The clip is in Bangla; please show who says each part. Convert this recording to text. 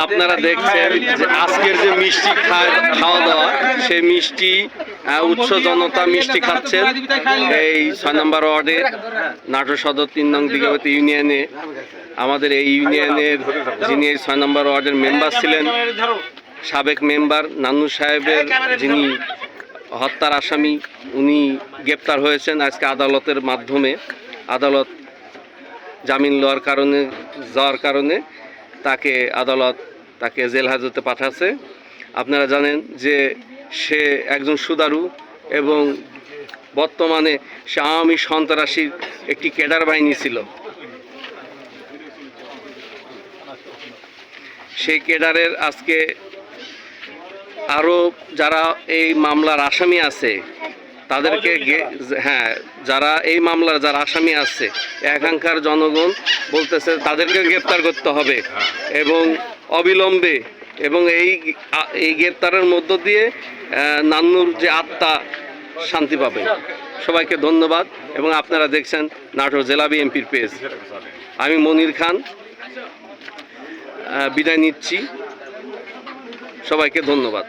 Speaker 1: আপনারা দেখছেন যে আজকের যে মিষ্টি খাওয়া দাওয়া, সেই মিষ্টি উৎস জনতা মিষ্টি খাচ্ছেন এই 6 নম্বর ওয়ার্ডের নাটোর সদর 3 নং দিঘাবতী ইউনিয়নে। আমাদের এই ইউনিয়নের যিনি 6 নম্বর ওয়ার্ডের মেম্বার ছিলেন, সাবেক মেম্বার নান্নু সাহেবের যিনি হত্যার আসামি, উনি গ্রেপ্তার হয়েছেন আজকে আদালতের মাধ্যমে। আদালত জামিন যাওয়ার কারণে আদালত তাকে জেল হাজতে পাঠাচ্ছে। আপনারা জানেন যে সে একজন সুদারু এবং বর্তমানে সে আওয়ামী সন্ত্রাসীর একটি ক্যাডার বাহিনী ছিল। সেই ক্যাডারের আজকে আরও যারা এই মামলার আসামি আছে তাদেরকে, যারা এই মামলার যারা আসামি আছে, এখানকার জনগণ বলতেছে তাদেরকে গ্রেপ্তার করতে হবে এবং অবিলম্বে, এবং এই গ্রেপ্তারের মধ্য দিয়ে নান্নুর যে আত্মা শান্তি পাবে। সবাইকে ধন্যবাদ। এবং আপনারা দেখছেন নাটোর জেলা বিএনপির পেজ। আমি মনির খান বিদায় নিচ্ছি। সবাইকে ধন্যবাদ।